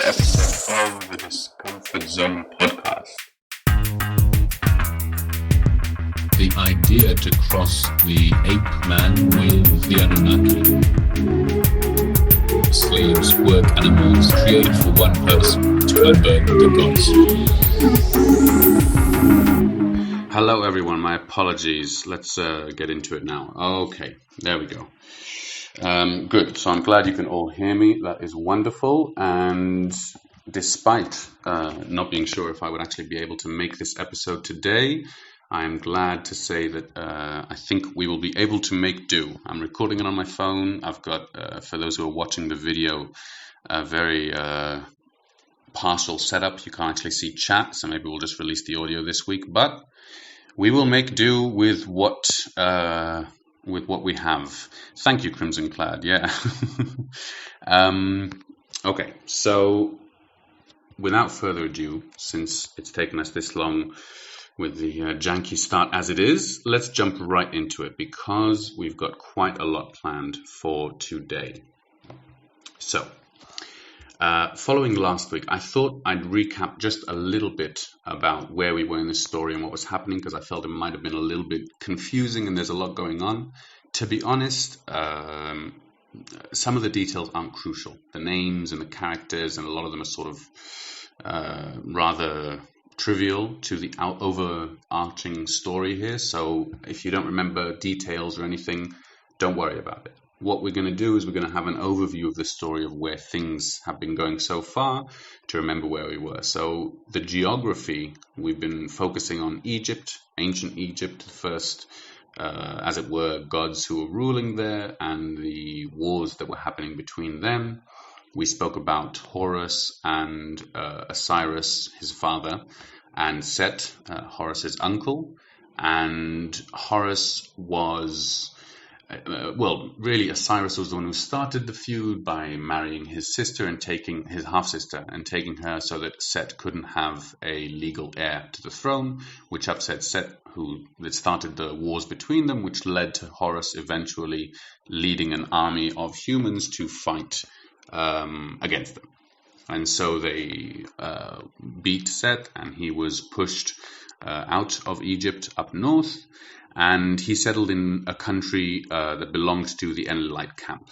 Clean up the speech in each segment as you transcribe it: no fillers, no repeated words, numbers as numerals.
episode of the Discomfort-Zone podcast. The idea to cross the ape man with the Anunnaki. Slaves, work animals created for one person to unburden the gods. Hello everyone, my apologies. Let's get into it now. Okay, there we go. Good, so I'm glad you can all hear me. That is wonderful. And despite not being sure if I would actually be able to make this episode today, I'm glad to say that I think we will be able to make do. I'm recording it on my phone. I've got, for those who are watching the video, a very partial setup. You can't actually see chat, so maybe we'll just release the audio this week. But we will make do with what we have. Thank you, Crimson Clad. Yeah. Okay, so without further ado, since it's taken us this long with the janky start as it is, let's jump right into it because we've got quite a lot planned for today. So, following last week, I thought I'd recap just a little bit about where we were in the story and what was happening because I felt it might have been a little bit confusing and there's a lot going on. To be honest, some of the details aren't crucial. The names and the characters and a lot of them are sort of rather trivial to the overarching story here. So if you don't remember details or anything, don't worry about it. What we're going to do is we're going to have an overview of the story of where things have been going so far to remember where we were. So the geography, we've been focusing on Egypt, ancient Egypt, the first, as it were, gods who were ruling there and the wars that were happening between them. We spoke about Horus and Osiris, his father, and Set, Horus's uncle. And Horus was... really, Osiris was the one who started the feud by marrying his sister and taking his half-sister and taking her so that Set couldn't have a legal heir to the throne, which upset Set, that started the wars between them, which led to Horus eventually leading an army of humans to fight against them. And so they beat Set, and he was pushed out of Egypt up north. And he settled in a country that belonged to the Enlilite camp.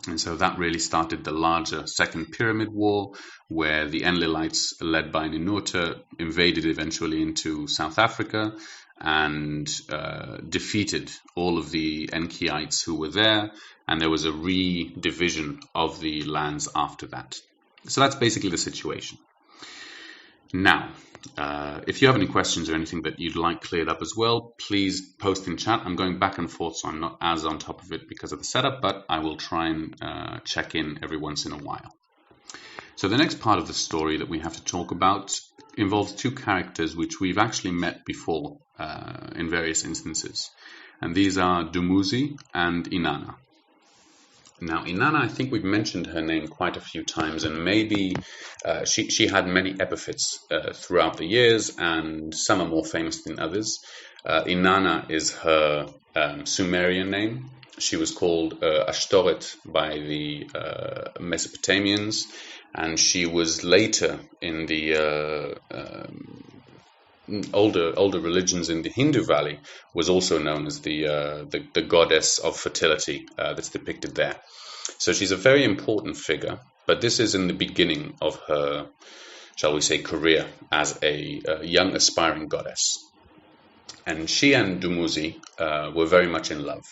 And so that really started the larger Second Pyramid War, where the Enlilites, led by Ninurta, invaded eventually into South Africa and defeated all of the Enkiites who were there. And there was a redivision of the lands after that. So that's basically the situation. Now, if you have any questions or anything that you'd like cleared up as well, please post in chat. I'm going back and forth, so I'm not as on top of it because of the setup, but I will try and check in every once in a while. So the next part of the story that we have to talk about involves two characters which we've actually met before in various instances. And these are Dumuzi and Innana. Now, Innana, I think we've mentioned her name quite a few times, and maybe she had many epithets throughout the years, and some are more famous than others. Innana is her Sumerian name. She was called Ashtoret by the Mesopotamians, and she was later in the older religions in the Hindu Valley was also known as the goddess of fertility that's depicted there. So she's a very important figure, but this is in the beginning of her, shall we say, career as a young aspiring goddess. And she and Dumuzi were very much in love.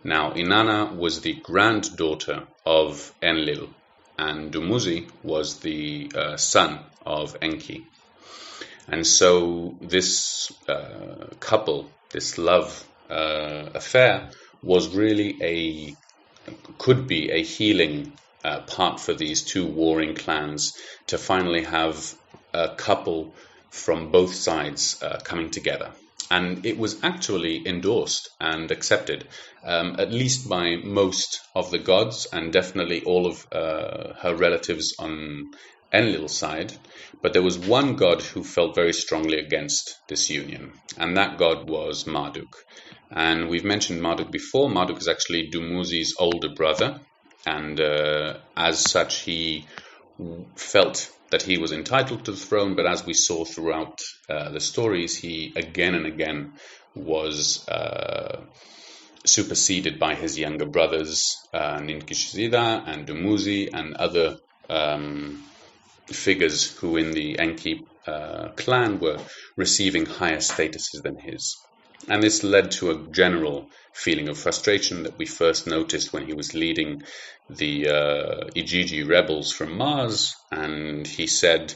Now, Innana was the granddaughter of Enlil, and Dumuzi was the son of Enki. And so this couple, this love affair, was really could be a healing part for these two warring clans to finally have a couple from both sides coming together. And it was actually endorsed and accepted, at least by most of the gods and definitely all of her relatives on Enlil's side, but there was one god who felt very strongly against this union, and that god was Marduk. And we've mentioned Marduk before. Marduk is actually Dumuzi's older brother, and as such he felt that he was entitled to the throne, but as we saw throughout the stories, he again and again was superseded by his younger brothers, Ninkishizida and Dumuzi and other figures who in the Enki clan were receiving higher statuses than his. And this led to a general feeling of frustration that we first noticed when he was leading the Ijiji rebels from Mars, and he said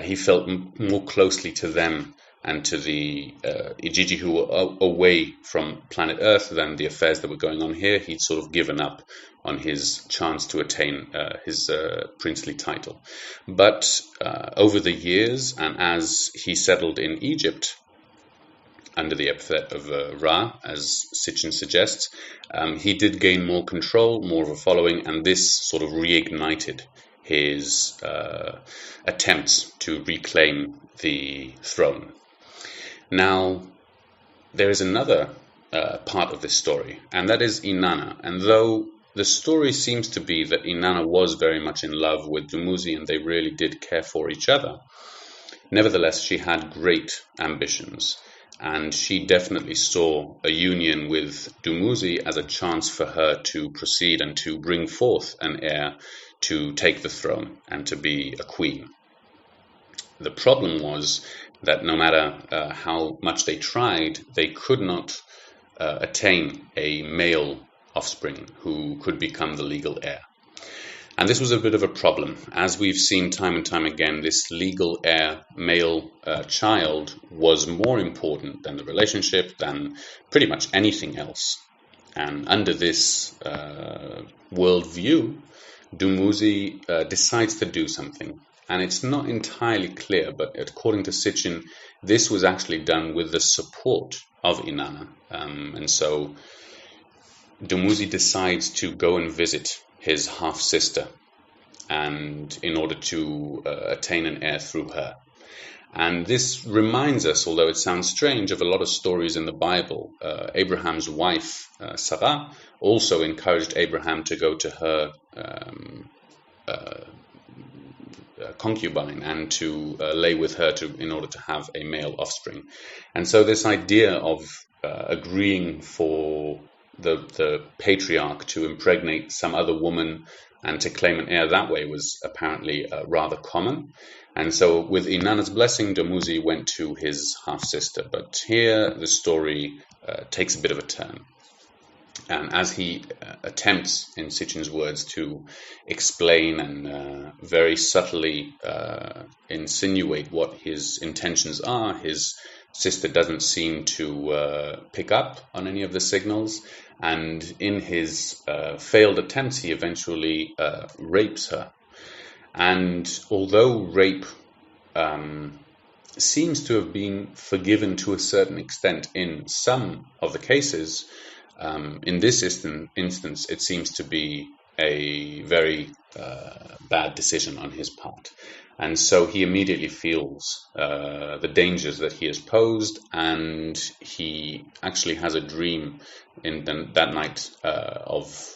he felt more closely to them and to the Ijiji who were away from planet Earth than the affairs that were going on here. He'd sort of given up on his chance to attain his princely title. But over the years, and as he settled in Egypt, under the epithet of Ra, as Sitchin suggests, he did gain more control, more of a following, and this sort of reignited his attempts to reclaim the throne. Now, there is another part of this story, and that is Innana. And though the story seems to be that Innana was very much in love with Dumuzi and they really did care for each other, nevertheless, she had great ambitions. And she definitely saw a union with Dumuzi as a chance for her to proceed and to bring forth an heir to take the throne and to be a queen. The problem was that no matter how much they tried, they could not attain a male offspring who could become the legal heir. And this was a bit of a problem. As we've seen time and time again, this legal heir male child was more important than the relationship, than pretty much anything else. And under this worldview, Dumuzi decides to do something. And it's not entirely clear, but according to Sitchin, this was actually done with the support of Innana. And so Dumuzi decides to go and visit his half-sister, and in order to attain an heir through her. And this reminds us, although it sounds strange, of a lot of stories in the Bible. Abraham's wife, Sarah, also encouraged Abraham to go to her concubine and to lay with her in order to have a male offspring. And so this idea of agreeing for the patriarch to impregnate some other woman and to claim an heir that way was apparently rather common. And so with Innana's blessing, Dumuzi went to his half-sister. But here the story takes a bit of a turn. And as he attempts, in Sitchin's words, to explain and very subtly insinuate what his intentions are, his sister doesn't seem to pick up on any of the signals. And in his failed attempts, he eventually rapes her. And although rape seems to have been forgiven to a certain extent in some of the cases, in this instance, it seems to be a very bad decision on his part. And so he immediately feels the dangers that he has posed, and he actually has a dream in that night of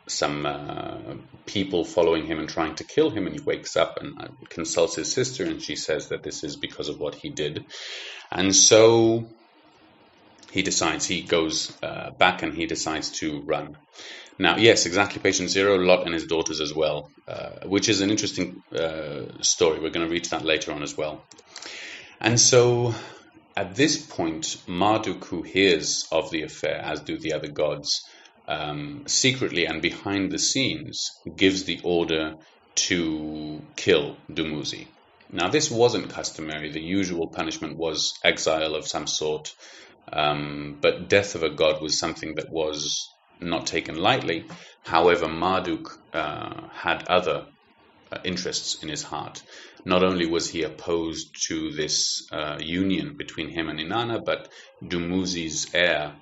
some people following him and trying to kill him, and he wakes up and consults his sister, and she says that this is because of what he did. And so he goes back and he decides to run. Now, yes, exactly, patient zero, Lot and his daughters as well, which is an interesting story. We're going to reach that later on as well. And so at this point, Marduk, who hears of the affair, as do the other gods, secretly and behind the scenes gives the order to kill Dumuzi. Now, this wasn't customary. The usual punishment was exile of some sort, but death of a god was something that was not taken lightly. However, Marduk had other interests in his heart. Not only was he opposed to this union between him and Innana, but Dumuzi's heir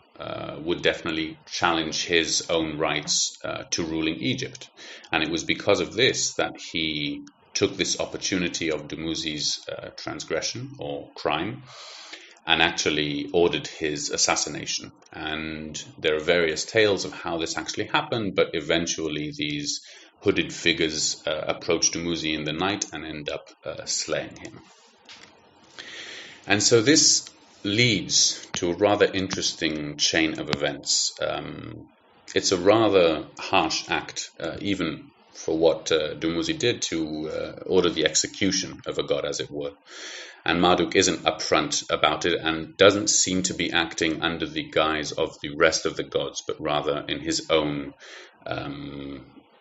would definitely challenge his own rights to ruling Egypt. And it was because of this that he took this opportunity of Dumuzi's transgression or crime and actually ordered his assassination. And there are various tales of how this actually happened, but eventually these hooded figures approach Dumuzi in the night and end up slaying him. And so this leads to a rather interesting chain of events. It's a rather harsh act, even for what Dumuzi did to order the execution of a god, as it were. And Marduk isn't upfront about it and doesn't seem to be acting under the guise of the rest of the gods, but rather in his own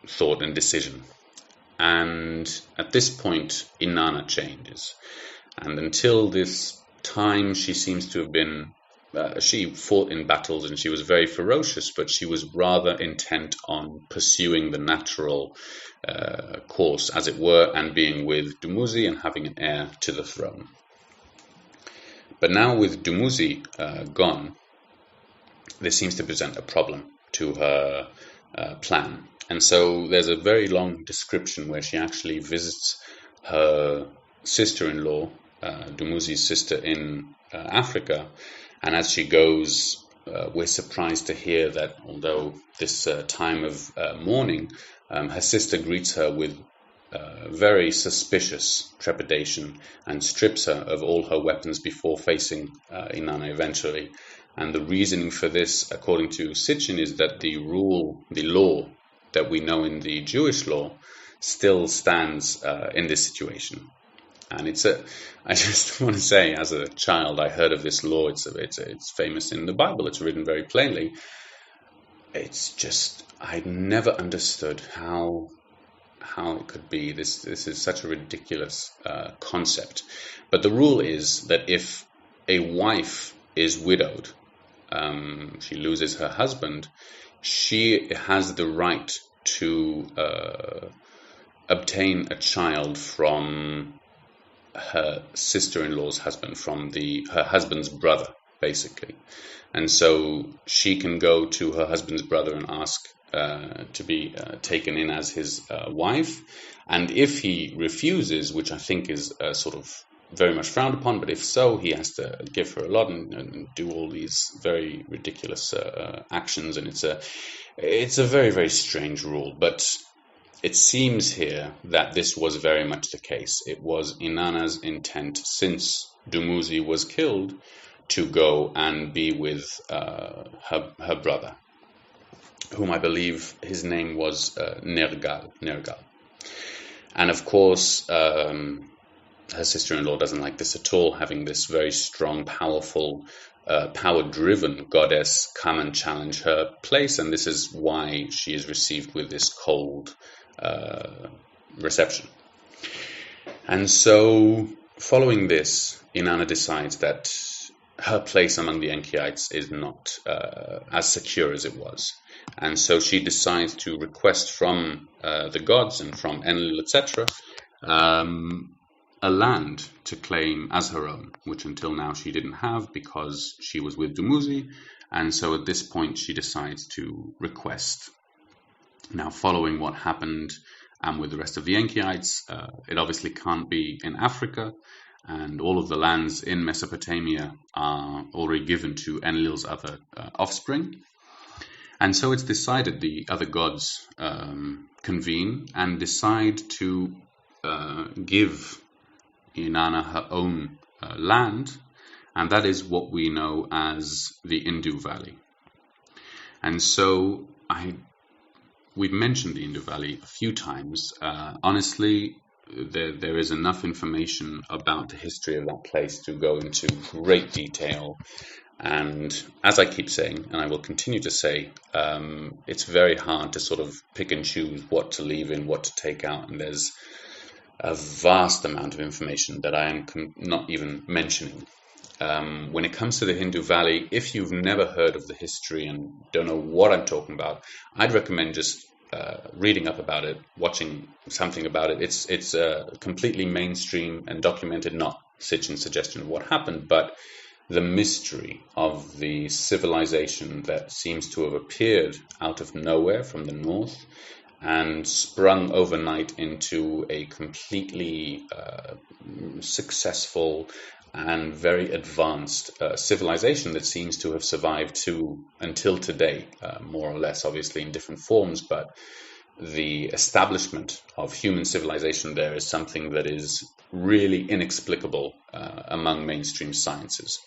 thought and decision. And at this point, Innana changes. And until this time, she seems to have been, she fought in battles and she was very ferocious, but she was rather intent on pursuing the natural course, as it were, and being with Dumuzi and having an heir to the throne. But now with Dumuzi gone, this seems to present a problem to her plan. And so there's a very long description where she actually visits her sister-in-law, Dumuzi's sister in Africa, and as she goes, we're surprised to hear that although this time of mourning, her sister greets her with very suspicious trepidation and strips her of all her weapons before facing Innana eventually. And the reasoning for this, according to Sitchin, is that the law that we know in the Jewish law still stands in this situation. And I just want to say, as a child, I heard of this law. It's famous in the Bible. It's written very plainly. It's just, I never understood how it could be. This is such a ridiculous concept. But the rule is that if a wife is widowed, she loses her husband, she has the right to obtain a child from her sister-in-law's husband, from her husband's brother, basically. And so she can go to her husband's brother and ask to be taken in as his wife. And if he refuses, which I think is sort of very much frowned upon, but if so, he has to give her a lot and do all these very ridiculous actions. And it's a very, very strange rule. But it seems here that this was very much the case. It was Innana's intent, since Dumuzi was killed, to go and be with her brother, whom I believe his name was Nergal. And of course, her sister-in-law doesn't like this at all, having this very strong, powerful, power-driven goddess come and challenge her place, and this is why she is received with this cold reception. And so, following this, Innana decides that her place among the Enkiites is not as secure as it was. And so she decides to request from the gods and from Enlil, etc., a land to claim as her own, which until now she didn't have because she was with Dumuzi. And so at this point she decides to request. Now, following what happened with the rest of the Enkiites, it obviously can't be in Africa, and all of the lands in Mesopotamia are already given to Enlil's other offspring. And so it's decided, the other gods convene and decide to give Innana her own land, and that is what we know as the Indus Valley. And so we've mentioned the Indus Valley a few times. Honestly, there is enough information about the history of that place to go into great detail. And as I keep saying, and I will continue to say, it's very hard to sort of pick and choose what to leave in, what to take out. And there's a vast amount of information that I am not even mentioning. When it comes to the Hindu Valley, if you've never heard of the history and don't know what I'm talking about, I'd recommend just reading up about it, watching something about it. It's completely mainstream and documented, not Sitchin's suggestion of what happened, but the mystery of the civilization that seems to have appeared out of nowhere from the north and sprung overnight into a completely successful and very advanced civilization that seems to have survived until today, more or less, obviously in different forms, but the establishment of human civilization there is something that is really inexplicable among mainstream sciences.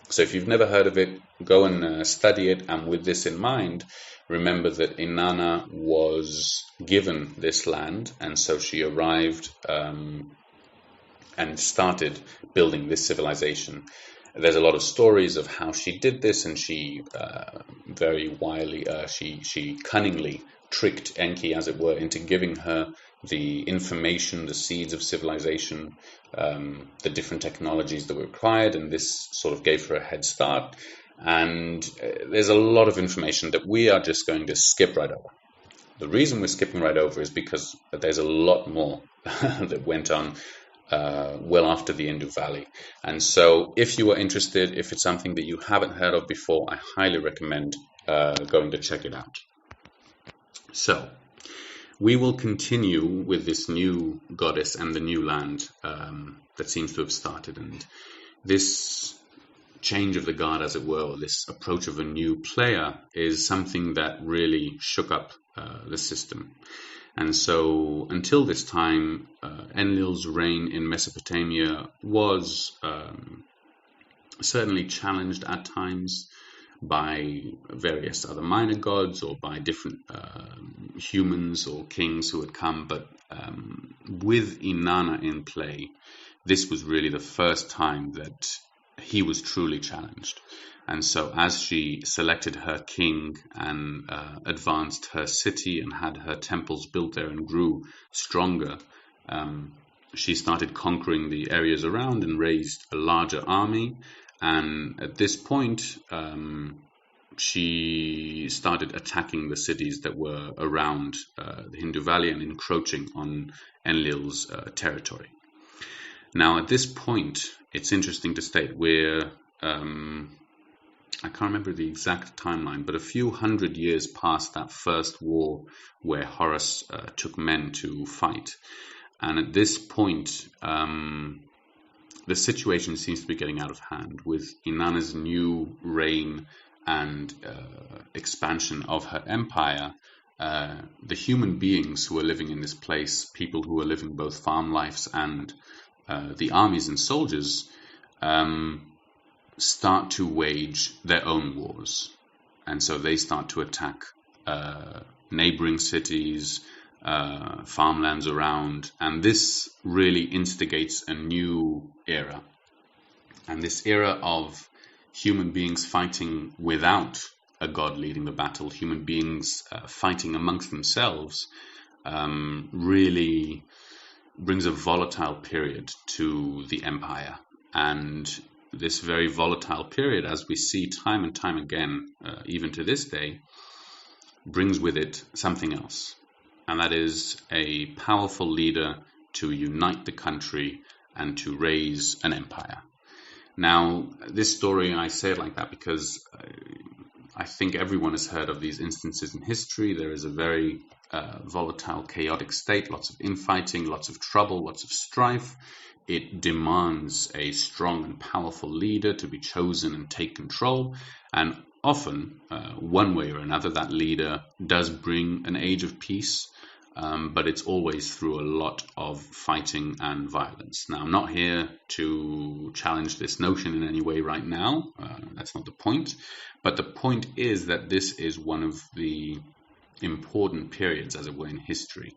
So if you've never heard of it, go and study it. And with this in mind, remember that Innana was given this land, and so she arrived and started building this civilization. There's a lot of stories of how she did this, and she very wily, she cunningly tricked Enki, as it were, into giving her the information, the seeds of civilization, the different technologies that were required, and this sort of gave her a head start. And there's a lot of information that we are just going to skip right over. The reason we're skipping right over is because there's a lot more that went on well after the Indus Valley. And so if you are interested, if it's something that you haven't heard of before, I highly recommend going to check it out. So we will continue with this new goddess and the new land that seems to have started. And this change of the guard, as it were, or this approach of a new player, is something that really shook up the system. And so until this time, Enlil's reign in Mesopotamia was certainly challenged at times by various other minor gods or by different humans or kings who had come. But with Innana in play, this was really the first time that he was truly challenged. And so as she selected her king and advanced her city and had her temples built there and grew stronger, she started conquering the areas around and raised a larger army. And at this point, she started attacking the cities that were around the Hindu Valley and encroaching on Enlil's territory. Now, at this point, it's interesting to state we're I can't remember the exact timeline, but a few hundred years past that first war where Horus took men to fight. And at this point, the situation seems to be getting out of hand with Innana's new reign and expansion of her empire. The human beings who are living in this place, people who are living both farm lives and the armies and soldiers, start to wage their own wars. And so they start to attack neighboring cities, farmlands around, and this really instigates a new era. And this era of human beings fighting without a god leading the battle, human beings fighting amongst themselves, really brings a volatile period to the empire. And this very volatile period, as we see time and time again, even to this day, brings with it something else. And that is a powerful leader to unite the country and to raise an empire. Now, this story, I say it like that because I think everyone has heard of these instances in history. There is a very volatile, chaotic state, lots of infighting, lots of trouble, lots of strife. It demands a strong and powerful leader to be chosen and take control. And often, one way or another, that leader does bring an age of peace, but it's always through a lot of fighting and violence. Now, I'm not here to challenge this notion in any way right now. That's not the point. But the point is that this is one of the important periods, as it were, in history.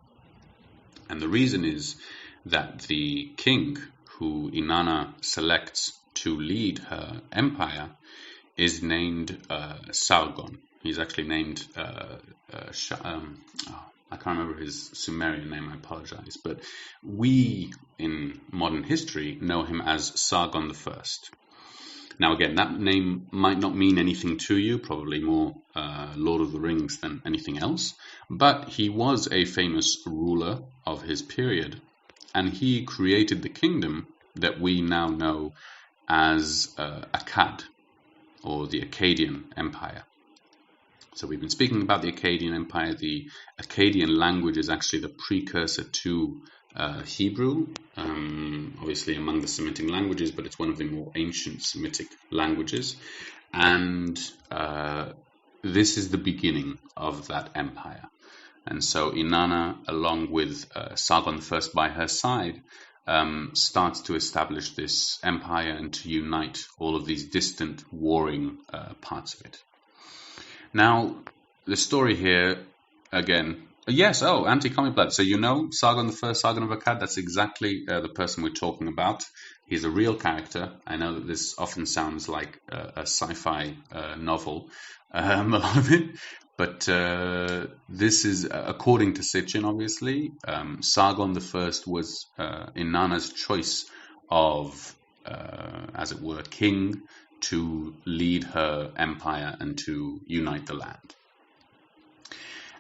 And the reason is that the king who Innana selects to lead her empire is named Sargon. He's actually named, I can't remember his Sumerian name, I apologize, but we in modern history know him as Sargon the First. Now again, that name might not mean anything to you, probably more Lord of the Rings than anything else, but he was a famous ruler of his period. And he created the kingdom that we now know as Akkad, or the Akkadian Empire. So we've been speaking about the Akkadian Empire. The Akkadian language is actually the precursor to Hebrew, obviously among the Semitic languages, but it's one of the more ancient Semitic languages. And this is the beginning of that empire. And so Innana, along with Sargon I by her side, starts to establish this empire and to unite all of these distant warring parts of it. Now, the story here, again, yes, anti-comic blood. So Sargon I, Sargon of Akkad, that's exactly the person we're talking about. He's a real character. I know that this often sounds like a sci-fi novel, a lot of it. But this is, according to Sitchin, obviously, Sargon I was Innana's choice of, as it were, king to lead her empire and to unite the land.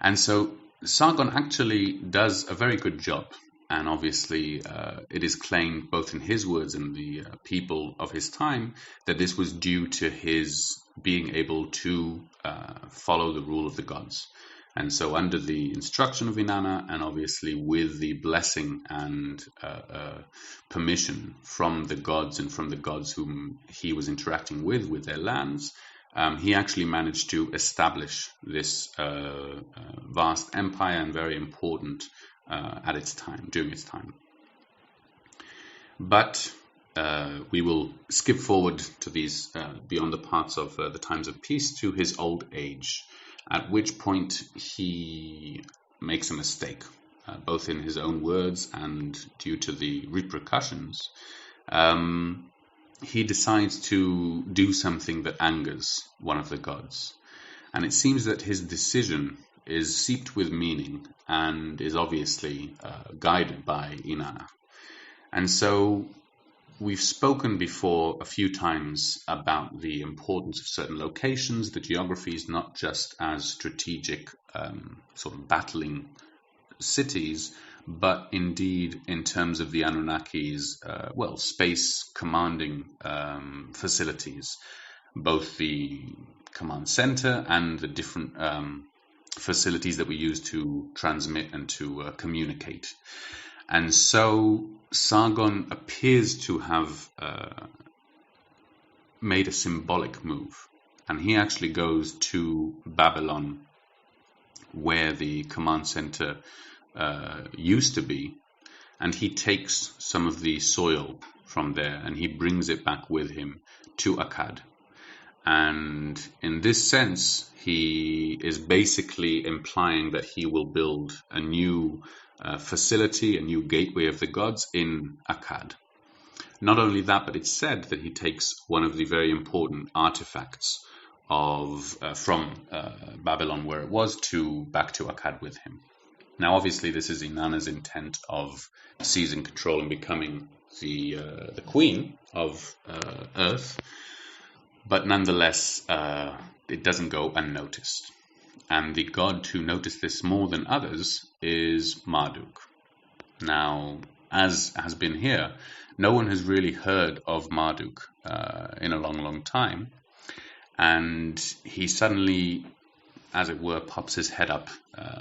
And so Sargon actually does a very good job. And obviously, it is claimed both in his words and the people of his time that this was due to his being able to follow the rule of the gods. And so under the instruction of Innana, and obviously with the blessing and permission from the gods and from the gods whom he was interacting with their lands, he actually managed to establish this vast empire and very important at its time, during its time. But we will skip forward to these beyond the parts of the times of peace to his old age, at which point he makes a mistake, both in his own words and due to the repercussions. He decides to do something that angers one of the gods. And it seems that his decision is seeped with meaning and is obviously guided by Innana. And so we've spoken before a few times about the importance of certain locations, the geographies, not just as strategic sort of battling cities, but indeed in terms of the Anunnaki's, space commanding facilities, both the command center and the different facilities that we use to transmit and to communicate. And so Sargon appears to have made a symbolic move, and he actually goes to Babylon, where the command center used to be, and he takes some of the soil from there and he brings it back with him to Akkad. And in this sense, he is basically implying that he will build a new facility, a new gateway of the gods in Akkad. Not only that, but it's said that he takes one of the very important artifacts from Babylon, where it was, back to Akkad with him. Now, obviously, this is Innana's intent of seizing control and becoming the queen of Earth, but nonetheless, it doesn't go unnoticed. And the god to notice this more than others is Marduk. Now, as has been here, no one has really heard of Marduk in a long, long time. And he suddenly, as it were, pops his head up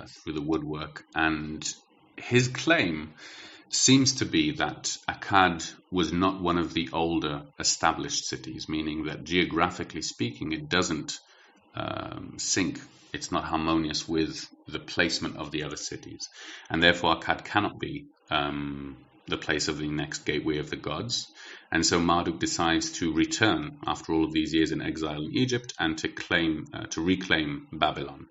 through the woodwork. And his claim seems to be that Akkad was not one of the older established cities, meaning that geographically speaking, it doesn't sync. It's not harmonious with the placement of the other cities. And therefore, Akkad cannot be the place of the next gateway of the gods. And so Marduk decides to return after all of these years in exile in Egypt and to reclaim Babylon.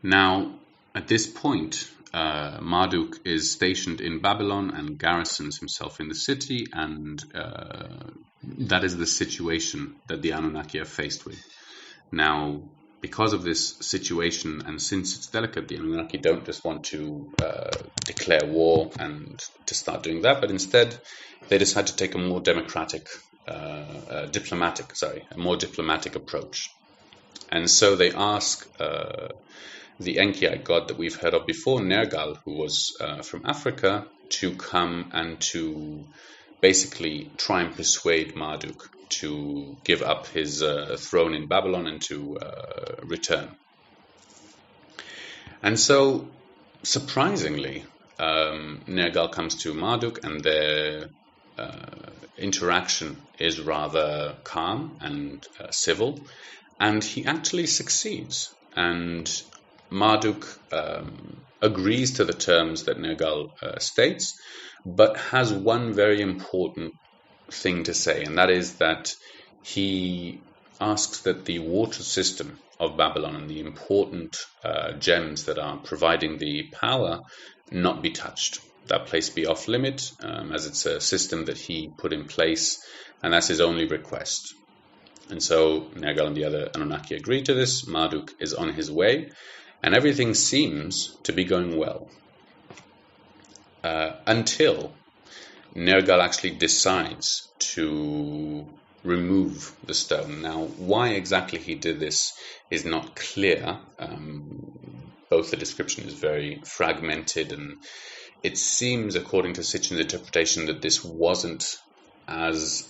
Now, at this point, Marduk is stationed in Babylon and garrisons himself in the city, and that is the situation that the Anunnaki are faced with. Now, because of this situation, and since it's delicate, the Anunnaki don't just want to declare war and to start doing that, but instead they decide to take a more diplomatic approach. And so they ask the Enkiite god that we've heard of before, Nergal, who was from Africa, to come and to basically try and persuade Marduk to give up his throne in Babylon and to return. And so, surprisingly, Nergal comes to Marduk, and their interaction is rather calm and civil, and he actually succeeds. And Marduk agrees to the terms that Nergal states, but has one very important thing to say, and that is that he asks that the water system of Babylon and the important gems that are providing the power not be touched. That place be off limit, as it's a system that he put in place, and that's his only request. And so Nergal and the other Anunnaki agree to this. Marduk is on his way, and everything seems to be going well. Until Nergal actually decides to remove the stone. Now, why exactly he did this is not clear. Both the description is very fragmented, and it seems, according to Sitchin's interpretation, that this wasn't as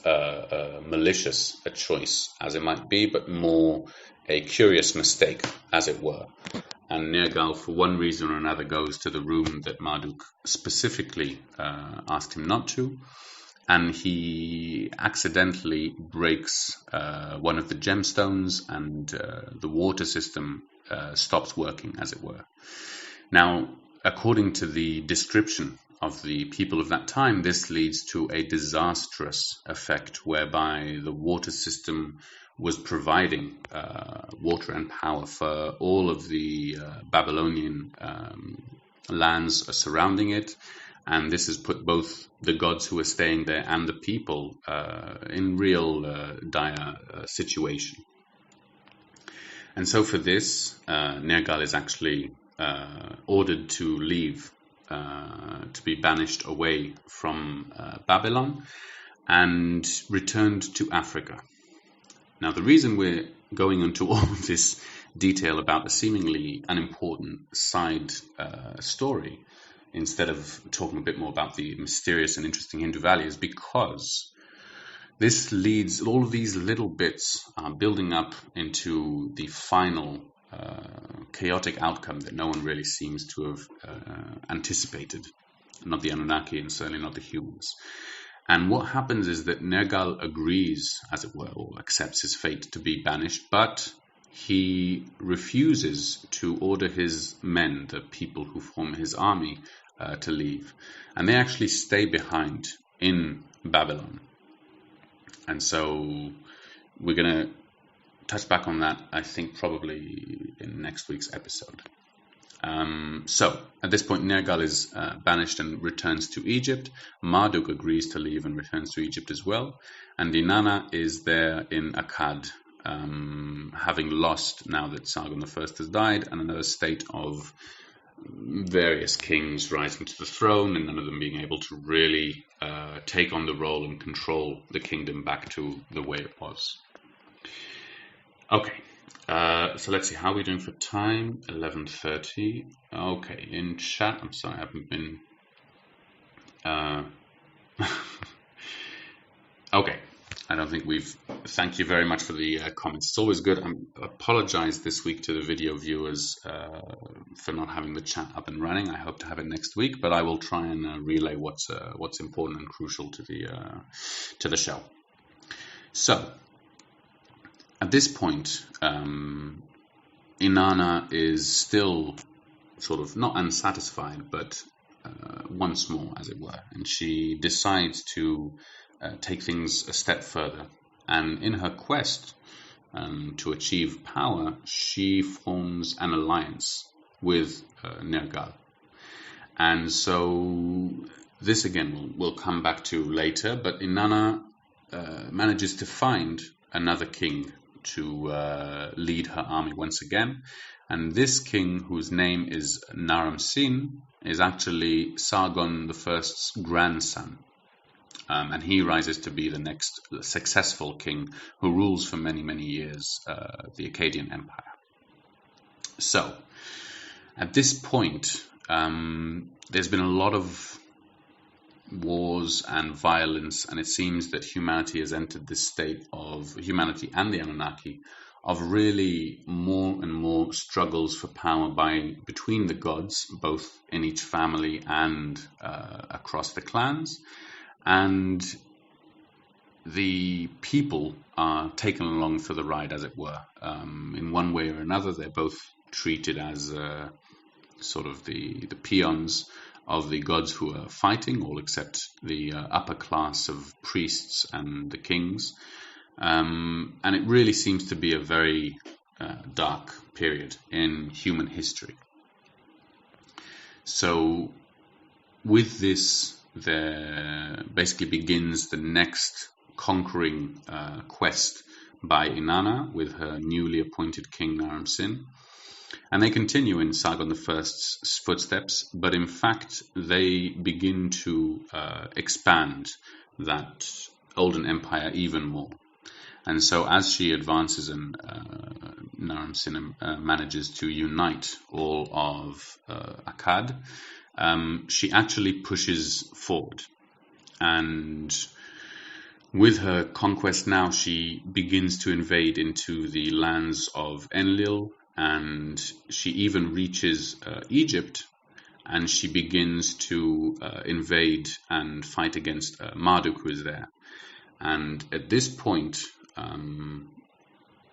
malicious a choice as it might be, but more a curious mistake, as it were. And Nergal, for one reason or another, goes to the room that Marduk specifically asked him not to, and he accidentally breaks one of the gemstones, and the water system stops working, as it were. Now, according to the description of the people of that time, this leads to a disastrous effect whereby the water system was providing water and power for all of the Babylonian lands surrounding it, and this has put both the gods who are staying there and the people in real dire situation. And so for this, Nergal is actually ordered to leave, to be banished away from Babylon and returned to Africa. Now, the reason we're going into all of this detail about a seemingly unimportant side story, instead of talking a bit more about the mysterious and interesting Hindu Valley, is because this leads, all of these little bits are building up into the final chaotic outcome that no one really seems to have anticipated, not the Anunnaki and certainly not the humans. And what happens is that Nergal agrees, as it were, or accepts his fate to be banished, but he refuses to order his men, the people who form his army, to leave. And they actually stay behind in Babylon. And so we're going to touch back on that, I think, probably in next week's episode. So, at this point, Nergal is banished and returns to Egypt. Marduk agrees to leave and returns to Egypt as well. And Innana is there in Akkad, having lost, now that Sargon I has died, and another state of various kings rising to the throne, and none of them being able to really take on the role and control the kingdom back to the way it was. Okay. So let's see, how are we doing for time? 11:30. Okay, in chat, I'm sorry, I haven't been... okay, I don't think we've... Thank you very much for the comments. It's always good. I apologize this week to the video viewers for not having the chat up and running. I hope to have it next week, but I will try and relay what's important and crucial to the show. So, at this point, Innana is still sort of not unsatisfied, but once more, as it were. And she decides to take things a step further. And in her quest to achieve power, she forms an alliance with Nergal. And so this, again, we'll come back to later, but Innana manages to find another king to lead her army once again, and this king, whose name is Naram-Sin, is actually Sargon I's grandson, and he rises to be the next successful king who rules for many, many years the Akkadian Empire. So, at this point, there's been a lot of wars and violence, and it seems that humanity has entered this state of, humanity and the Anunnaki, of really more and more struggles for power between the gods, both in each family and across the clans, and the people are taken along for the ride, as it were. In one way or another, they're both treated as sort of the peons of the gods who are fighting, all except the upper class of priests and the kings. And it really seems to be a very dark period in human history. So with this, there basically begins the next conquering quest by Innana with her newly appointed king Naram-Sin. And they continue in Sargon I's footsteps, but in fact they begin to expand that olden empire even more. And so as she advances and Naram-Sin manages to unite all of Akkad, she actually pushes forward. And with her conquest now, she begins to invade into the lands of Enlil, and she even reaches Egypt, and she begins to invade and fight against Marduk, who is there. And at this point,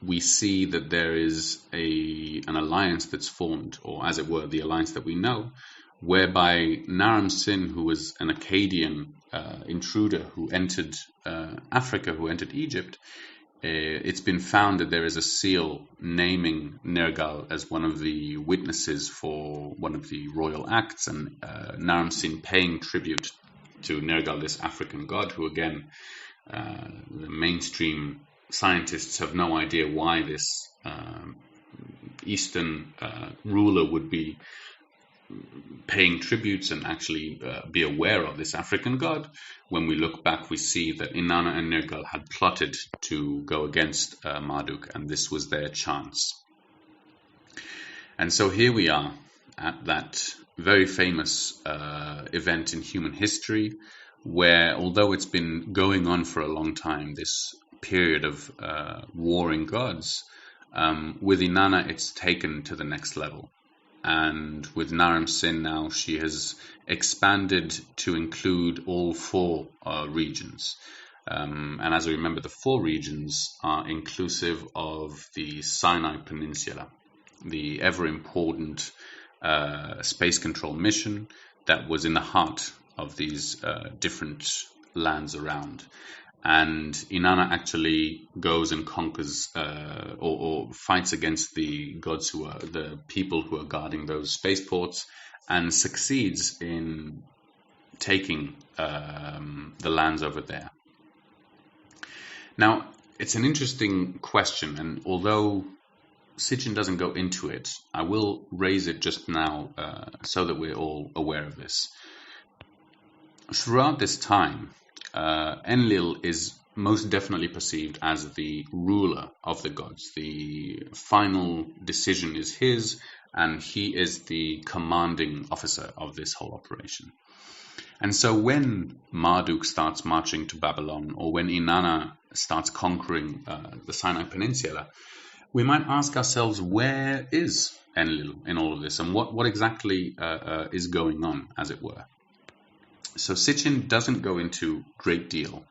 we see that there is an alliance that's formed, or as it were, the alliance that we know, whereby Naram-Sin, who was an Akkadian intruder who entered Africa, who entered Egypt, it's been found that there is a seal naming Nergal as one of the witnesses for one of the royal acts, and Naram-Sin paying tribute to Nergal, this African god, who again, the mainstream scientists have no idea why this Eastern ruler would be paying tributes and actually be aware of this African god. When we look back, we see that Innana and Nergal had plotted to go against Marduk, and this was their chance. And so here we are at that very famous event in human history, where although it's been going on for a long time, this period of warring gods, with Innana it's taken to the next level. And with Naram-Sin now, she has expanded to include all four regions. And as I remember, the four regions are inclusive of the Sinai Peninsula, the ever-important space control mission that was in the heart of these different lands around. And Innana actually goes and conquers or fights against the gods who are the people who are guarding those spaceports, and succeeds in taking the lands over there. Now, it's an interesting question, and although Sitchin doesn't go into it, I will raise it just now so that we're all aware of this. Throughout this time, Enlil is most definitely perceived as the ruler of the gods. The final decision is his, and he is the commanding officer of this whole operation. And so when Marduk starts marching to Babylon, or when Innana starts conquering the Sinai Peninsula, we might ask ourselves, where is Enlil in all of this, and what exactly is going on, as it were? So Sitchin doesn't go into great deal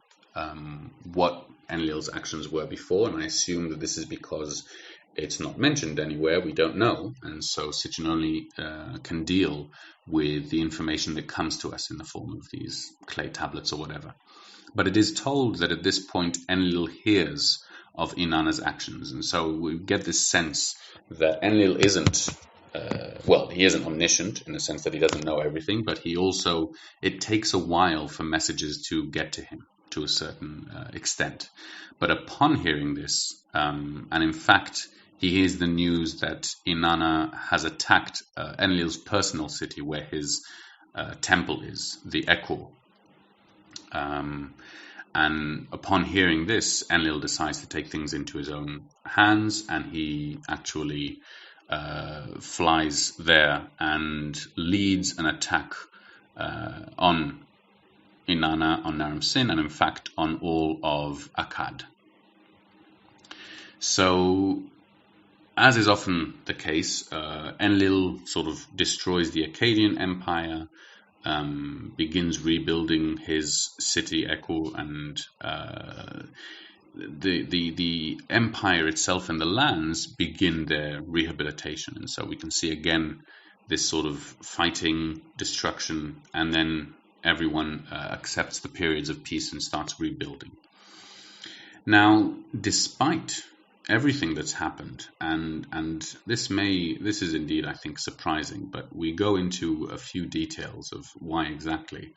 what Enlil's actions were before, and I assume that this is because it's not mentioned anywhere, we don't know, and so Sitchin only can deal with the information that comes to us in the form of these clay tablets or whatever. But it is told that at this point Enlil hears of Innana's actions, and so we get this sense that Enlil isn't he isn't omniscient in the sense that he doesn't know everything, but it takes a while for messages to get to him to a certain extent. But upon hearing this, and in fact, he hears the news that Innana has attacked Enlil's personal city where his temple is, the Echo. And upon hearing this, Enlil decides to take things into his own hands, and he actually flies there and leads an attack on Innana, on Naram-Sin, and in fact on all of Akkad. So, as is often the case, Enlil sort of destroys the Akkadian Empire, begins rebuilding his city Echo, and the empire itself and the lands begin their rehabilitation. And so we can see again this sort of fighting, destruction, and then everyone accepts the periods of peace and starts rebuilding. Now, despite everything that's happened, and this is indeed, I think, surprising, but we go into a few details of why exactly.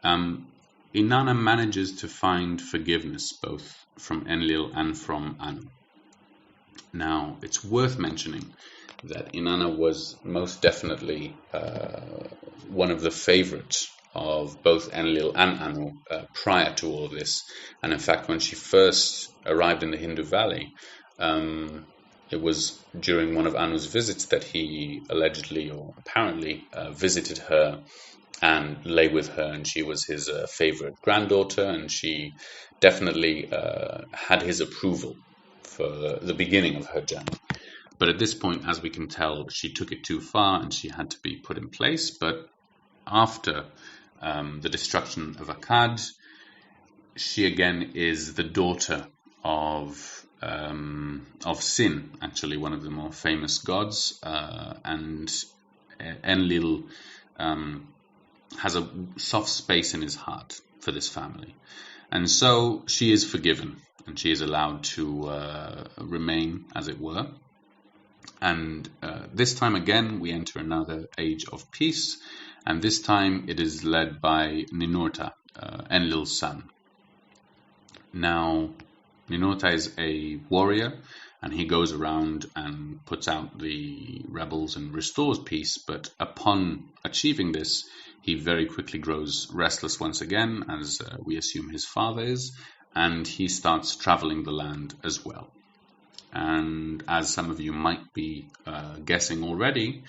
Innana manages to find forgiveness both from Enlil and from Anu. Now, it's worth mentioning that Innana was most definitely one of the favorites of both Enlil and Anu prior to all of this. And in fact, when she first arrived in the Hindu Valley, it was during one of Anu's visits that he allegedly or apparently visited her and lay with her, and she was his favorite granddaughter, and she definitely had his approval for the beginning of her journey. But at this point, as we can tell, she took it too far and she had to be put in place. But after the destruction of Akkad, she again is the daughter of Sin, actually one of the more famous gods, and Enlil has a soft space in his heart for this family. And so she is forgiven and she is allowed to remain, as it were. And this time again, we enter another age of peace. And this time it is led by Ninurta, Enlil's son. Now, Ninurta is a warrior, and he goes around and puts out the rebels and restores peace. But upon achieving this, he very quickly grows restless once again, as we assume his father is, and he starts traveling the land as well. And as some of you might be guessing already,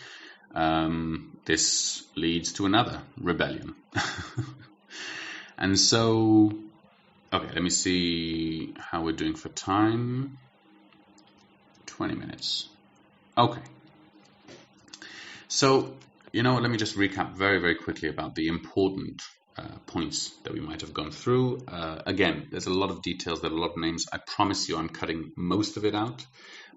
this leads to another rebellion. And so, okay, let me see how we're doing for time. 20 minutes. Okay. So, you know what, let me just recap very, very quickly about the important points that we might have gone through. Again, there's a lot of details, there are a lot of names. I promise you I'm cutting most of it out.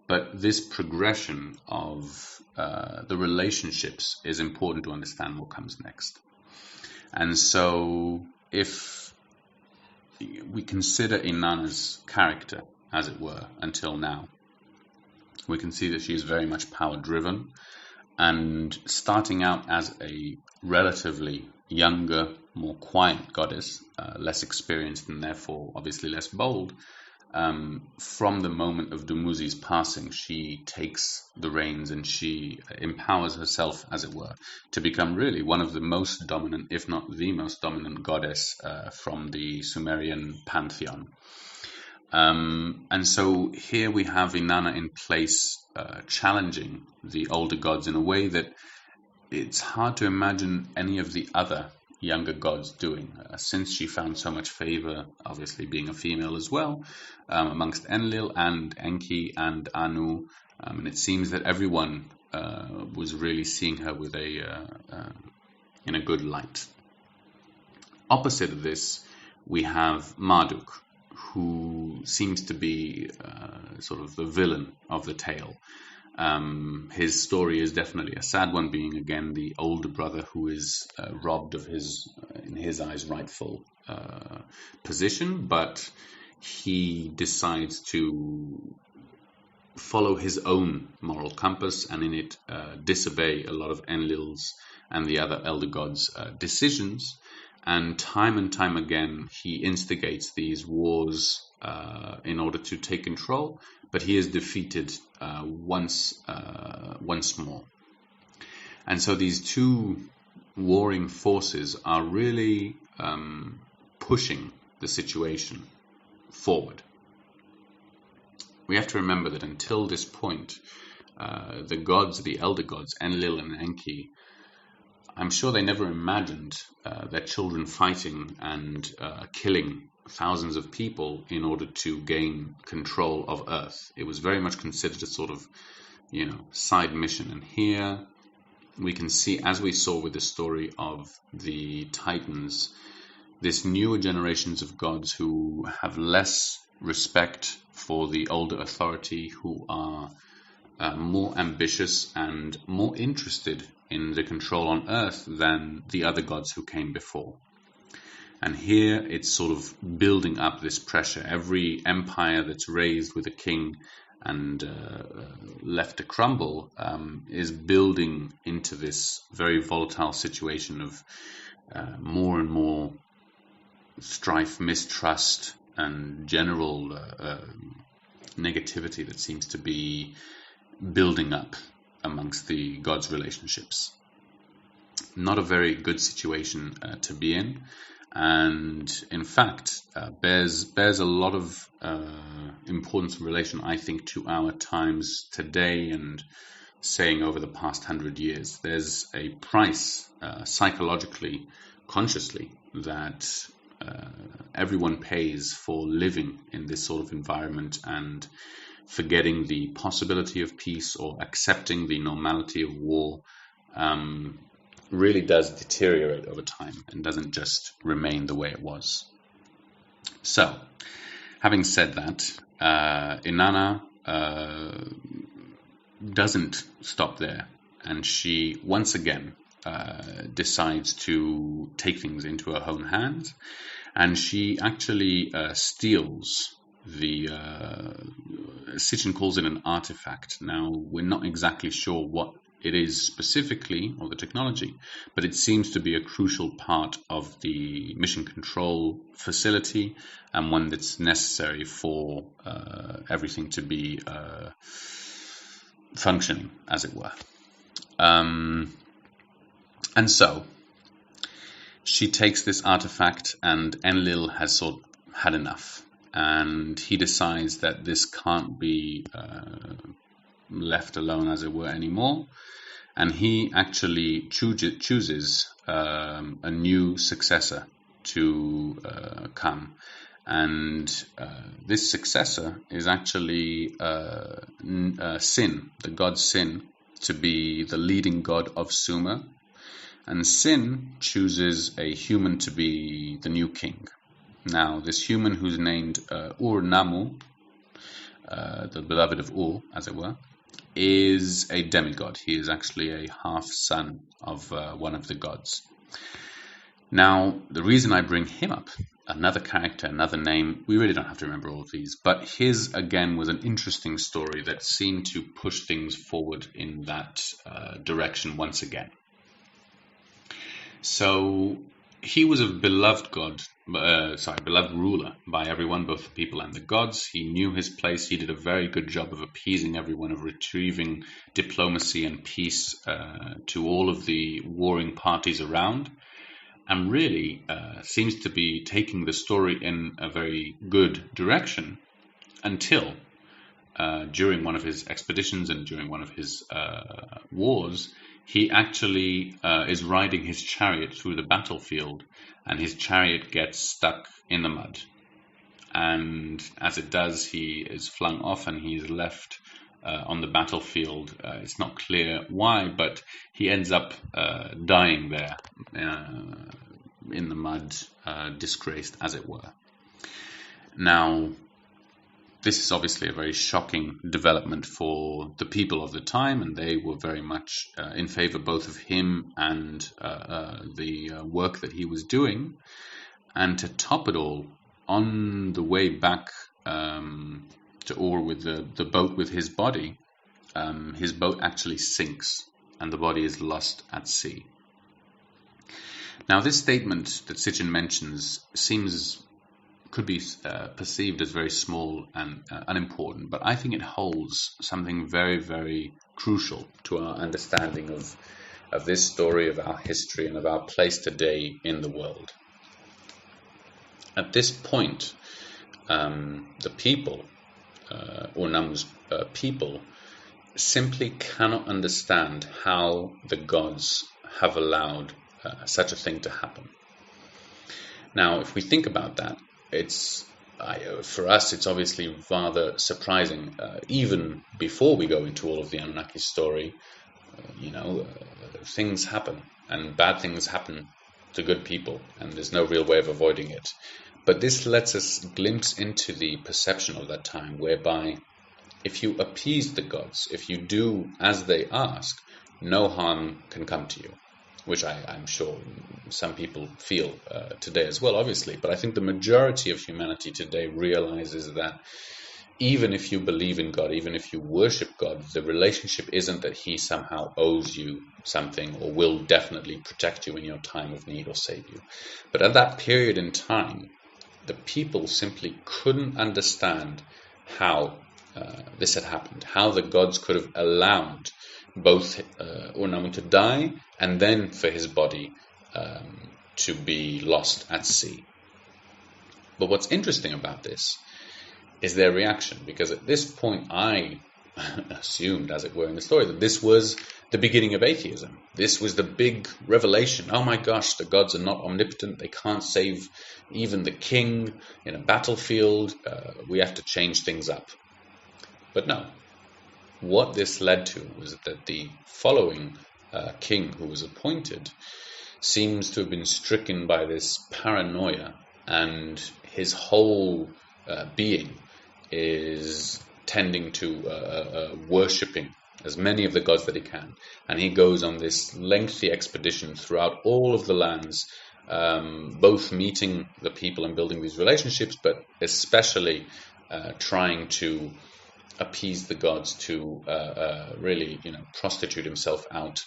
But this progression of the relationships is important to understand what comes next. And so if we consider Innana's character, as it were, until now, we can see that she is very much power-driven. And starting out as a relatively younger, more quiet goddess, less experienced and therefore obviously less bold, from the moment of Dumuzi's passing, she takes the reins and she empowers herself, as it were, to become really one of the most dominant, if not the most dominant goddess from the Sumerian pantheon. And so here we have Innana in place, challenging the older gods in a way that it's hard to imagine any of the other younger gods doing, since she found so much favor, obviously being a female as well, amongst Enlil and Enki and Anu, and it seems that everyone was really seeing her with in a good light. Opposite of this, we have Marduk, who seems to be sort of the villain of the tale. His story is definitely a sad one, being again the older brother who is robbed of his, in his eyes, rightful position, but he decides to follow his own moral compass and in it disobey a lot of Enlil's and the other elder gods' decisions. And time again, he instigates these wars in order to take control, but he is defeated once more. And so these two warring forces are really pushing the situation forward. We have to remember that until this point, the gods, the elder gods, Enlil and Enki, I'm sure they never imagined their children fighting and killing thousands of people in order to gain control of Earth. It was very much considered a sort of, side mission. And here we can see, as we saw with the story of the Titans, this newer generations of gods who have less respect for the older authority, who are more ambitious and more interested in the control on Earth than the other gods who came before. And here it's sort of building up this pressure. Every empire that's raised with a king and left to crumble is building into this very volatile situation of more and more strife, mistrust, and general negativity that seems to be building up amongst the gods' relationships. Not a very good situation to be in, and in fact bears a lot of importance in relation, I think, to our times today and saying over the past 100 years. There's a price psychologically, consciously, that everyone pays for living in this sort of environment and forgetting the possibility of peace or accepting the normality of war. Really does deteriorate over time and doesn't just remain the way it was. So, having said that, Innana doesn't stop there, and she once again decides to take things into her own hands, and she actually steals the Sitchin calls it an artifact. Now, we're not exactly sure what it is specifically, or the technology, but it seems to be a crucial part of the mission control facility, and one that's necessary for everything to be functioning, as it were. And so she takes this artifact, and Enlil has sort of had enough, and he decides that this can't be left alone, as it were, anymore, and he actually chooses a new successor to come, and this successor is actually Sin, the god Sin, to be the leading god of Sumer, and Sin chooses a human to be the new king. Now, this human, who's named Ur-Nammu, the beloved of Ur, as it were, is a demigod. He is actually a half-son of one of the gods. Now, the reason I bring him up, another character, another name, we really don't have to remember all of these, but his, again, was an interesting story that seemed to push things forward in that direction once again. So, he was a beloved beloved ruler by everyone, both the people and the gods. He knew his place. He did a very good job of appeasing everyone, of retrieving diplomacy and peace to all of the warring parties around, and really seems to be taking the story in a very good direction until during one of his expeditions and during one of his wars, he actually is riding his chariot through the battlefield, and his chariot gets stuck in the mud. And as it does, he is flung off and he is left on the battlefield. It's not clear why, but he ends up dying there in the mud, disgraced, as it were. Now, this is obviously a very shocking development for the people of the time, and they were very much in favor both of him and the work that he was doing. And to top it all, on the way back to Ur with the boat with his body, his boat actually sinks, and the body is lost at sea. Now, this statement that Sitchin mentions could be perceived as very small and unimportant, but I think it holds something very, very crucial to our understanding of this story, of our history, and of our place today in the world. At this point, the people, Ur-Nammu's people, simply cannot understand how the gods have allowed such a thing to happen. Now, if we think about that, for us, it's obviously rather surprising. Even before we go into all of the Anunnaki story, things happen, and bad things happen to good people, and there's no real way of avoiding it. But this lets us glimpse into the perception of that time, whereby if you appease the gods, if you do as they ask, no harm can come to you, which I'm sure some people feel today as well, obviously. But I think the majority of humanity today realizes that even if you believe in God, even if you worship God, the relationship isn't that he somehow owes you something or will definitely protect you in your time of need or save you. But at that period in time, the people simply couldn't understand how this had happened, how the gods could have allowed both Urnamu to die and then for his body to be lost at sea. But what's interesting about this is their reaction, because at this point I assumed, as it were, in the story, that this was the beginning of atheism. This was the big revelation. Oh my gosh, the gods are not omnipotent. They can't save even the king in a battlefield. We have to change things up. But no. What this led to was that the following king who was appointed seems to have been stricken by this paranoia, and his whole being is tending to worshipping as many of the gods that he can. And he goes on this lengthy expedition throughout all of the lands, both meeting the people and building these relationships, but especially trying to appease the gods, to really, prostitute himself out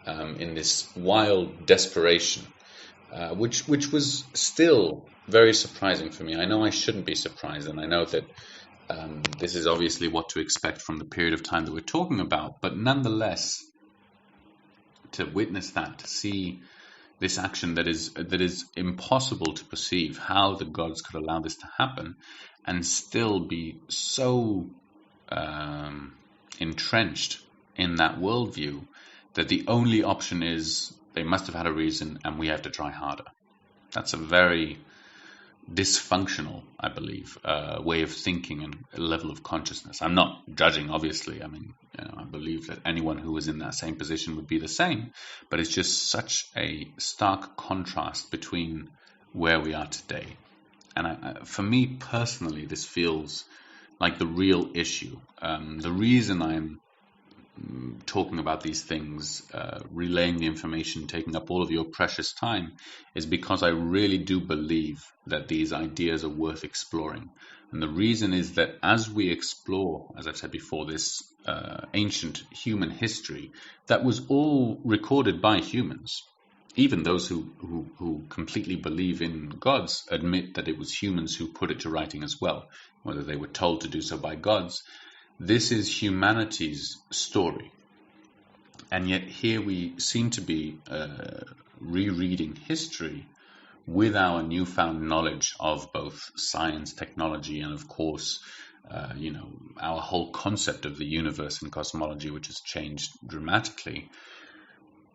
in this wild desperation, which was still very surprising for me. I know I shouldn't be surprised, and I know that this is obviously what to expect from the period of time that we're talking about, but nonetheless, to witness that, to see this action that is impossible to perceive, how the gods could allow this to happen and still be so entrenched in that worldview that the only option is they must have had a reason and we have to try harder. That's a very dysfunctional, I believe, way of thinking and level of consciousness. I'm not judging, obviously. I mean, I believe that anyone who was in that same position would be the same, but it's just such a stark contrast between where we are today. And for me personally, this feels like the real issue. The reason I'm talking about these things, relaying the information, taking up all of your precious time, is because I really do believe that these ideas are worth exploring. And the reason is that as we explore, as I've said before, this ancient human history that was all recorded by humans, even those who completely believe in gods admit that it was humans who put it to writing as well, whether they were told to do so by gods. This is humanity's story. And yet here we seem to be rereading history with our newfound knowledge of both science, technology, and of course, our whole concept of the universe and cosmology, which has changed dramatically.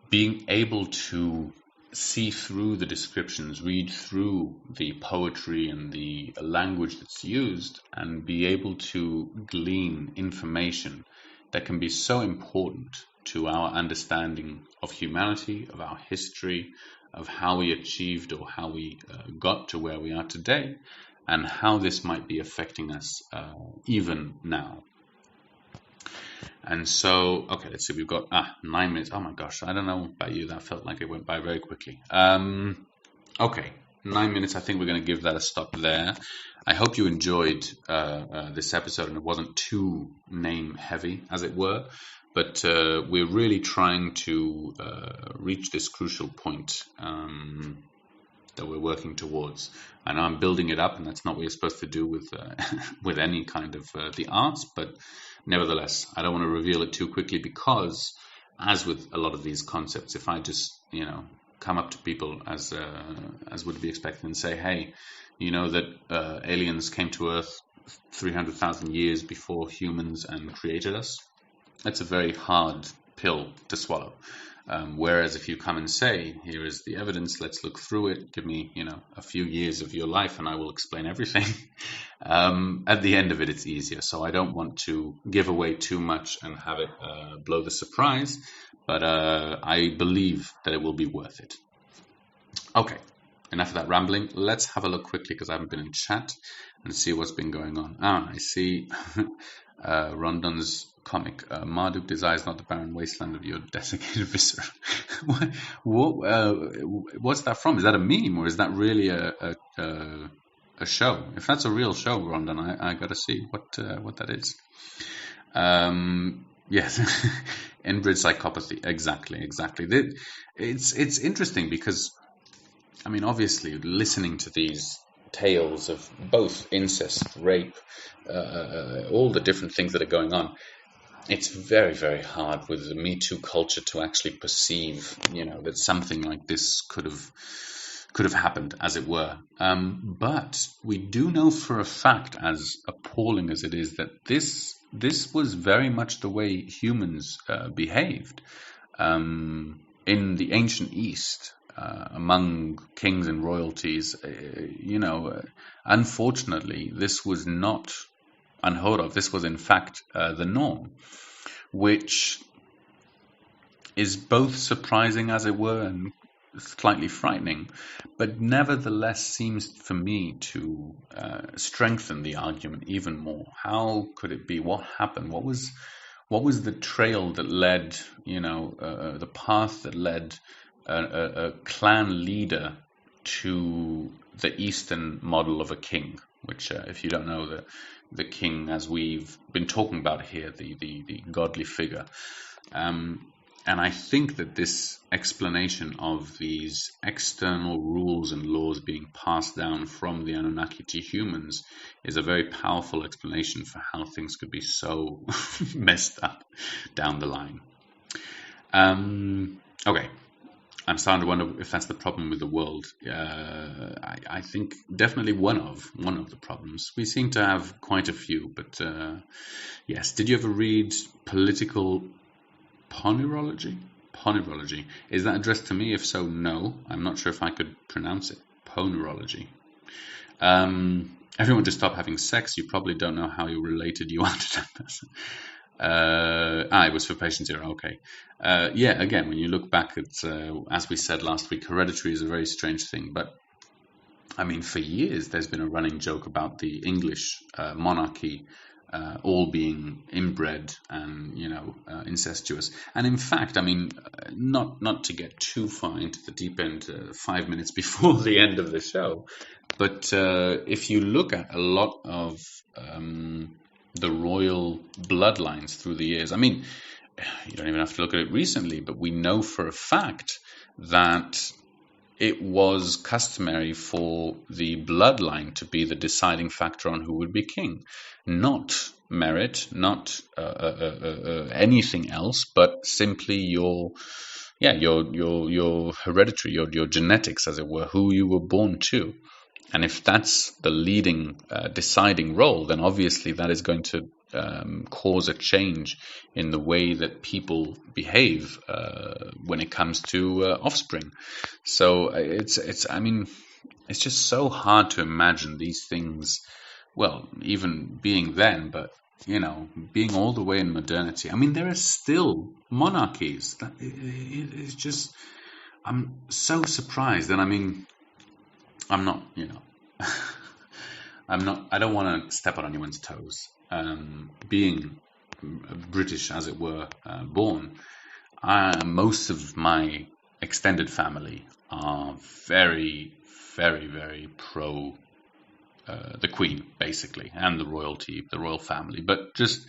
Being able to see through the descriptions, read through the poetry and the language that's used, and be able to glean information that can be so important to our understanding of humanity, of our history, of how we achieved or how we got to where we are today, and how this might be affecting us even now. And so, okay, let's see, we've got 9 minutes. Oh my gosh, I don't know about you, that felt like it went by very quickly. Okay, 9 minutes, I think we're going to give that a stop there. I hope you enjoyed this episode and it wasn't too name heavy, as it were, but we're really trying to reach this crucial point that we're working towards. I know I'm building it up, and that's not what you're supposed to do with with any kind of the arts, but nevertheless, I don't want to reveal it too quickly, because as with a lot of these concepts, if I just, come up to people as would be expected and say, hey, you know that aliens came to Earth 300,000 years before humans and created us, that's a very hard pill to swallow. Whereas if you come and say, here is the evidence, let's look through it, give me, a few years of your life and I will explain everything. At the end of it, it's easier. So I don't want to give away too much and have it blow the surprise, but I believe that it will be worth it. Okay, enough of that rambling. Let's have a look quickly, because I haven't been in chat, and see what's been going on. I see Rondon's comic. Marduk desires not the barren wasteland of your desiccated viscera. What's that from? Is that a meme, or is that really a show? If that's a real show, Rondon, I got to see what that is. Yes, inbred psychopathy. Exactly. It's interesting because, I mean, obviously, listening to these tales of both incest, rape, all the different things that are going on, it's very, very hard with the Me Too culture to actually perceive, that something like this could have happened, as it were. But we do know for a fact, as appalling as it is, that this was very much the way humans behaved in the ancient East. Among kings and royalties, unfortunately, this was not unheard of. This was, in fact, the norm, which is both surprising, as it were, and slightly frightening, but nevertheless seems for me to strengthen the argument even more. How could it be? What happened? What was the trail that led, the path that led a clan leader to the Eastern model of a king, which, if you don't know, the king, as we've been talking about here, the godly figure. And I think that this explanation of these external rules and laws being passed down from the Anunnaki to humans is a very powerful explanation for how things could be so messed up down the line. Okay. I'm starting to wonder if that's the problem with the world. I think definitely one of the problems. We seem to have quite a few, but yes. Did you ever read Political Ponerology? Ponerology. Is that addressed to me? If so, no. I'm not sure if I could pronounce it. Ponerology. Everyone just stop having sex. You probably don't know how related you are to that person. It was for patient zero. Okay. Yeah, again, when you look back at, as we said last week, hereditary is a very strange thing. But, I mean, for years, there's been a running joke about the English monarchy all being inbred and, incestuous. And in fact, I mean, not to get too far into the deep end 5 minutes before the end of the show, but if you look at a lot of the royal bloodlines through the years, I mean, you don't even have to look at it recently, but we know for a fact that it was customary for the bloodline to be the deciding factor on who would be king, not merit, not anything else, but simply your hereditary, your genetics, as it were, who you were born to. And if that's the leading, deciding role, then obviously that is going to cause a change in the way that people behave when it comes to offspring. So it's just so hard to imagine these things. Well, even being then, but being all the way in modernity. I mean, there are still monarchies. It's just, I'm so surprised, and I mean, I'm not, I don't want to step on anyone's toes. Being British, as it were, born, most of my extended family are very, very, very pro the Queen, basically, and the royalty, the royal family. But just,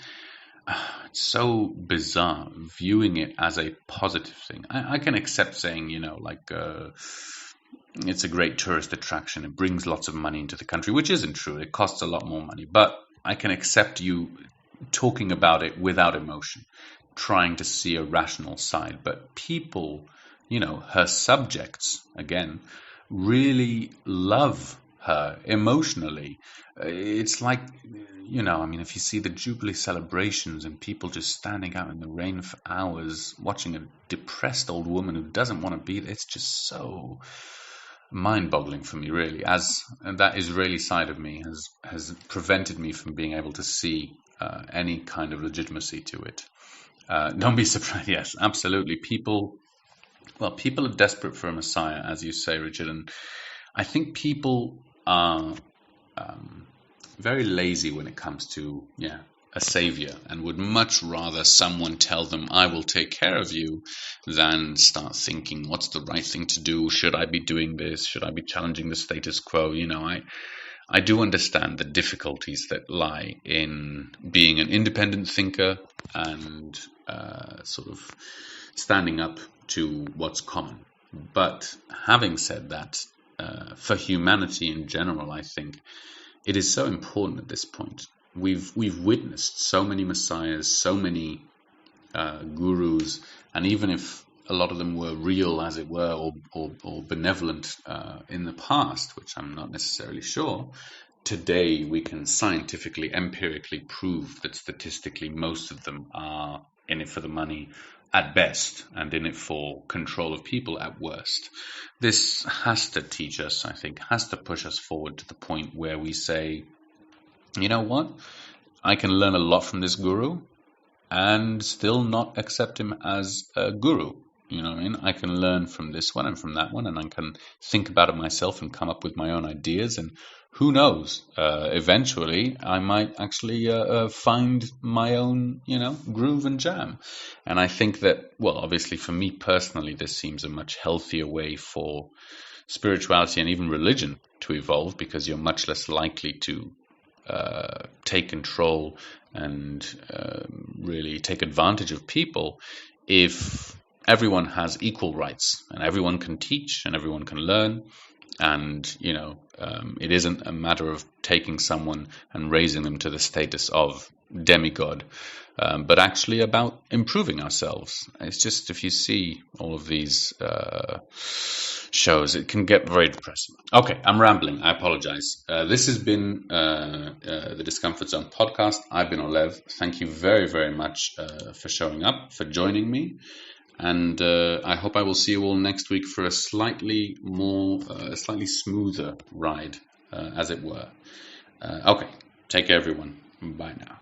it's so bizarre viewing it as a positive thing. I can accept saying, it's a great tourist attraction. It brings lots of money into the country, which isn't true. It costs a lot more money. But I can accept you talking about it without emotion, trying to see a rational side. But people, her subjects, again, really love her emotionally. It's like, if you see the Jubilee celebrations and people just standing out in the rain for hours, watching a depressed old woman who doesn't want to be there, it's just so mind-boggling for me, really, and that Israeli side of me has prevented me from being able to see any kind of legitimacy to it. Don't be surprised. Yes, absolutely. People are desperate for a Messiah, as you say, Richard, and I think people are very lazy when it comes to a savior, and would much rather someone tell them, I will take care of you, than start thinking, what's the right thing to do? Should I be doing this? Should I be challenging the status quo? I do understand the difficulties that lie in being an independent thinker and sort of standing up to what's common. But having said that, for humanity in general, I think it is so important at this point. We've witnessed so many messiahs, so many gurus, and even if a lot of them were real, as it were, or benevolent in the past, which I'm not necessarily sure, today we can scientifically, empirically prove that statistically most of them are in it for the money at best, and in it for control of people at worst. This has to teach us, I think, has to push us forward to the point where we say, you know what, I can learn a lot from this guru and still not accept him as a guru. You know what I mean? I can learn from this one and from that one, and I can think about it myself and come up with my own ideas. And who knows? Eventually, I might actually find my own, groove and jam. And I think that, well, obviously for me personally, this seems a much healthier way for spirituality and even religion to evolve, because you're much less likely to take control and really take advantage of people if everyone has equal rights and everyone can teach and everyone can learn. And, it isn't a matter of taking someone and raising them to the status of demigod, but actually about improving ourselves. It's just, if you see all of these shows, it can get very depressing. Okay, I'm rambling. I apologize. This has been the Discomfort Zone podcast. I've been Olev. Thank you very, very much for showing up, for joining me. And I hope I will see you all next week for a slightly smoother ride, as it were. Okay, take care, everyone. Bye now.